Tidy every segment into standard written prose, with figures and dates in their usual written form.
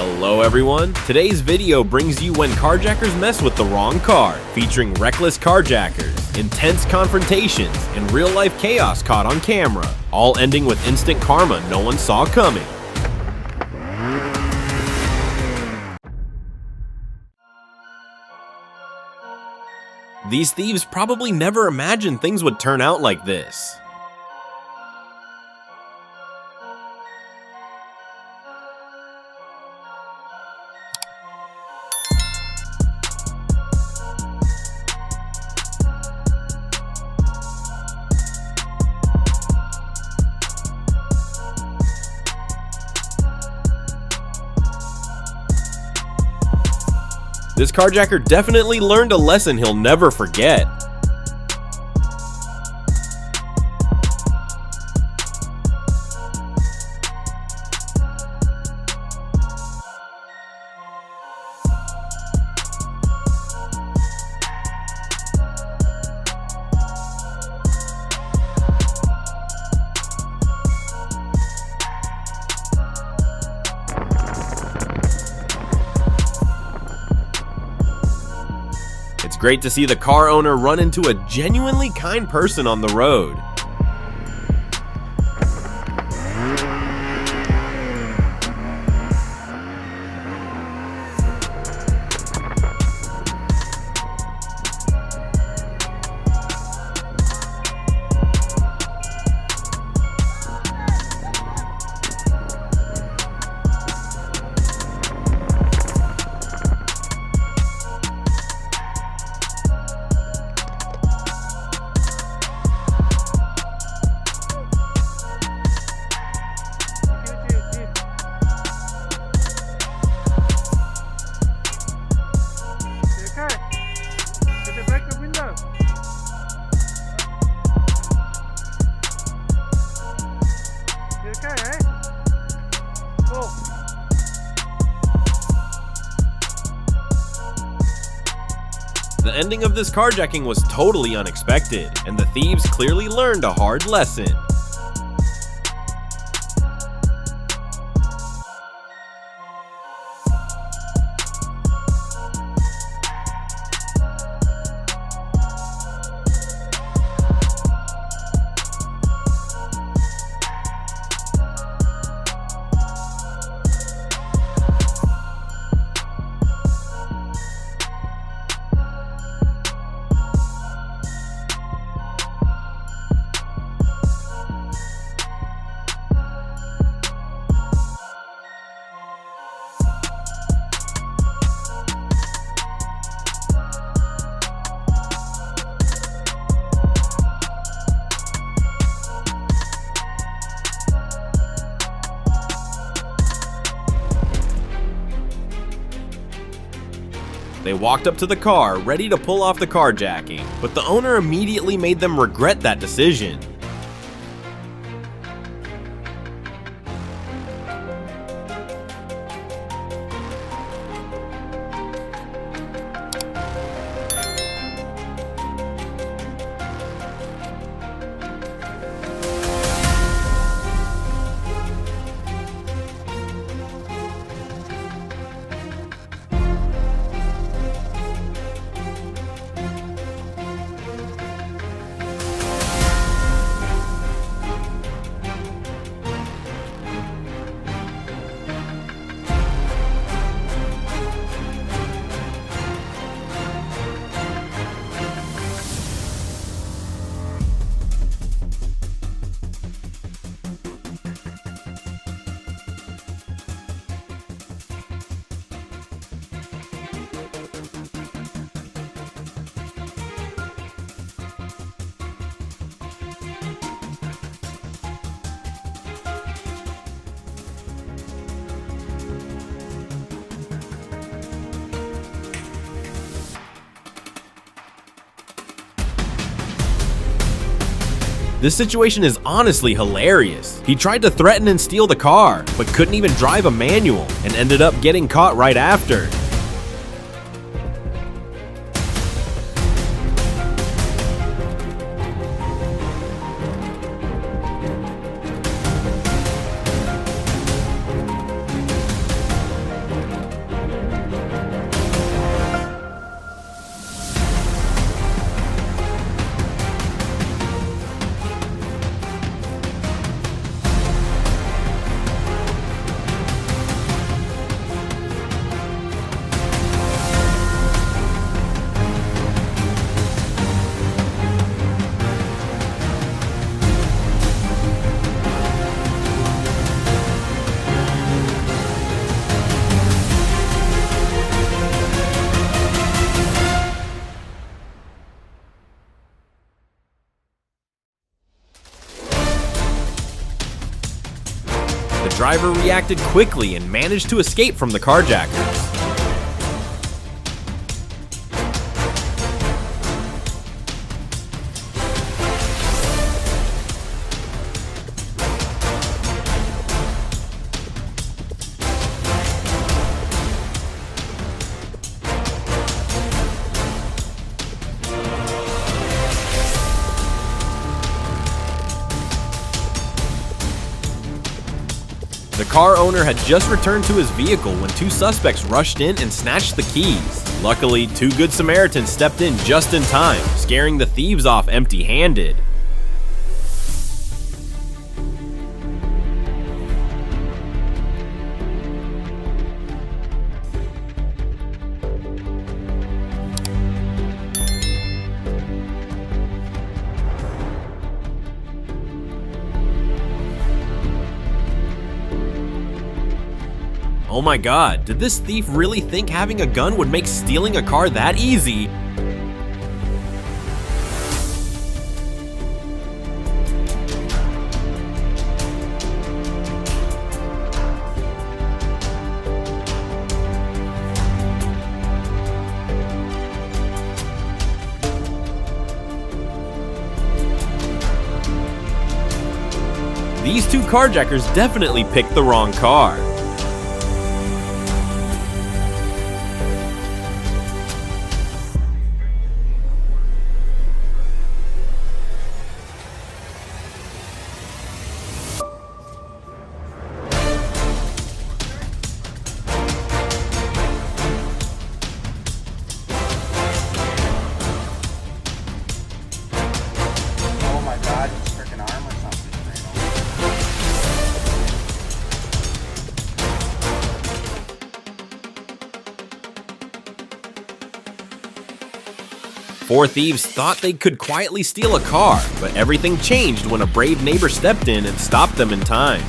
Hello everyone, today's video brings you when carjackers mess with the wrong car, featuring reckless carjackers, intense confrontations, and real-life chaos caught on camera, all ending with instant karma no one saw coming. These thieves probably never imagined things would turn out like this. This carjacker definitely learned a lesson he'll never forget. It's great to see the car owner run into a genuinely kind person on the road. The ending of this carjacking was totally unexpected, and the thieves clearly learned a hard lesson. They walked up to the car, ready to pull off the carjacking, but the owner immediately made them regret that decision. This situation is honestly hilarious. He tried to threaten and steal the car, but couldn't even drive a manual, and ended up getting caught right after. driver reacted quickly and managed to escape from the carjackers. The car owner had just returned to his vehicle when two suspects rushed in and snatched the keys. Luckily, two good Samaritans stepped in just in time, scaring the thieves off empty-handed. Oh my god, did this thief really think having a gun would make stealing a car that easy? These two carjackers definitely picked the wrong car. Four thieves thought they could quietly steal a car, but everything changed when a brave neighbor stepped in and stopped them in time.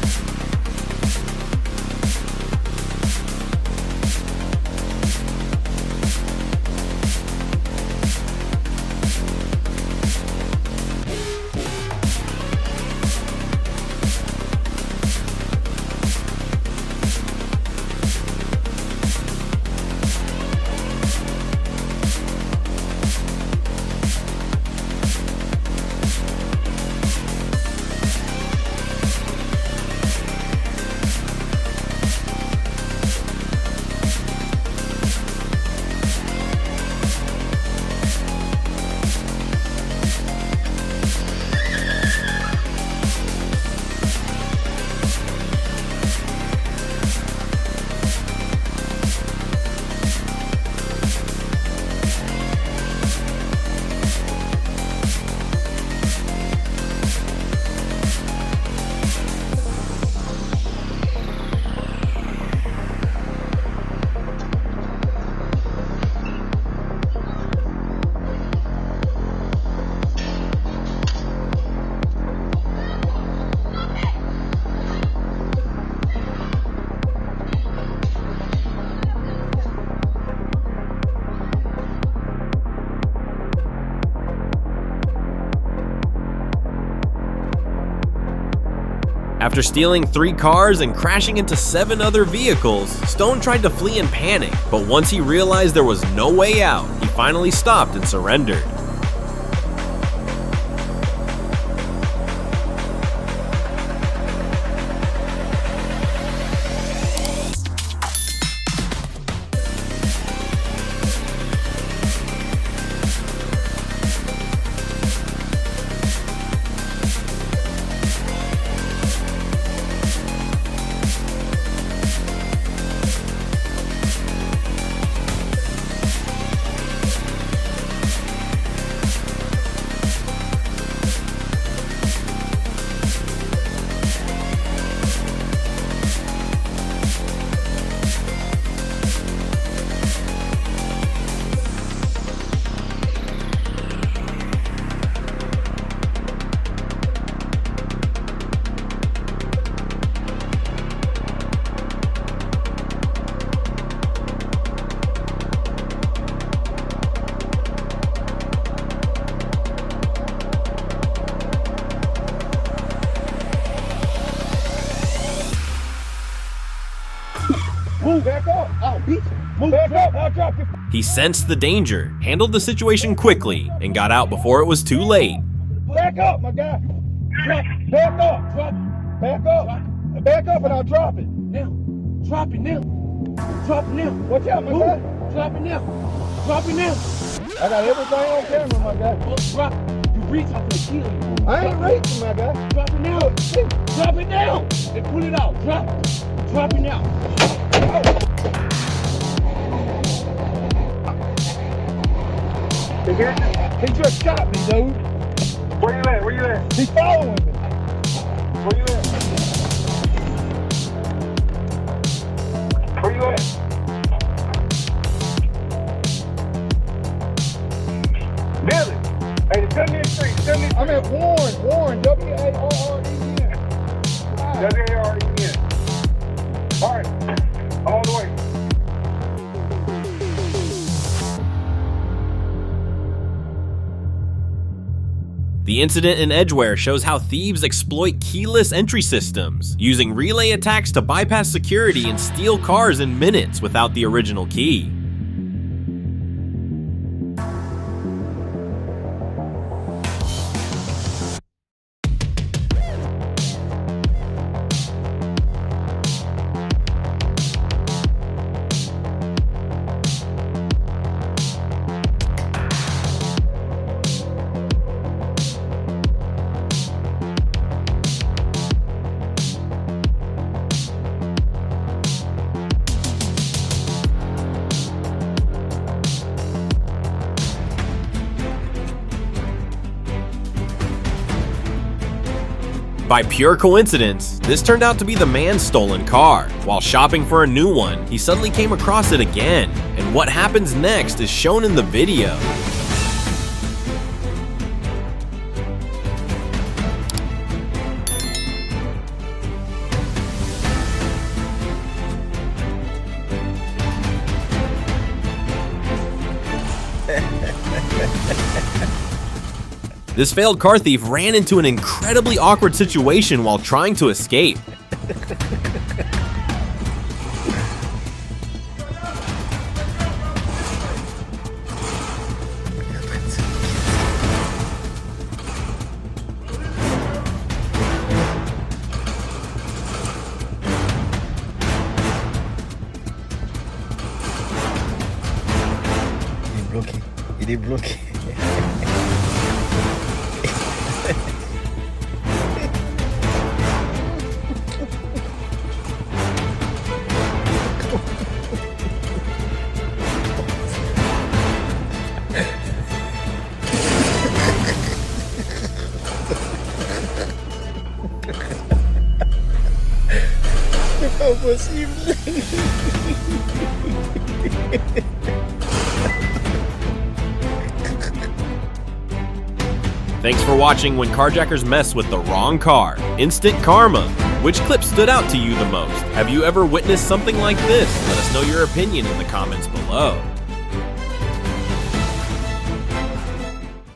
After stealing 3 cars and crashing into 7 other vehicles, Stone tried to flee in panic, but once he realized there was no way out, he finally stopped and surrendered. Move back up. I'll beat you. Move back up. I'll drop you. He sensed the danger, handled the situation quickly, and got out before it was too late. Back up, my guy. Drop it. Back up. Drop it. Back up. Back up and I'll drop it. Now. Drop it now. Drop it now. Watch out, my guy. Drop it now. Drop it now. I got everything on camera, my guy. Oh, drop it. You reach, I'm gonna kill you. I ain't reaching, my guy. Drop it now. Drop it now. And pull it out. Drop it. Drop it now. He just shot me, dude. Where you at? Where you at? He's following me. Where you at? Where you at? Billy! Hey, the 70th Street, 70th I'm at Warren, W-A-R-R-E-N. W-A-R-E-N. All right, all the way. The incident in Edgware shows how thieves exploit keyless entry systems, using relay attacks to bypass security and steal cars in minutes without the original key. By pure coincidence, this turned out to be the man's stolen car. While shopping for a new one, he suddenly came across it again, and what happens next is shown in the video. This failed car thief ran into an incredibly awkward situation while trying to escape. Ele bloqueia. Não é possível. Thanks for watching When Carjackers Mess with the Wrong Car. Instant Karma. Which clip stood out to you the most? Have you ever witnessed something like this? Let us know your opinion in the comments below.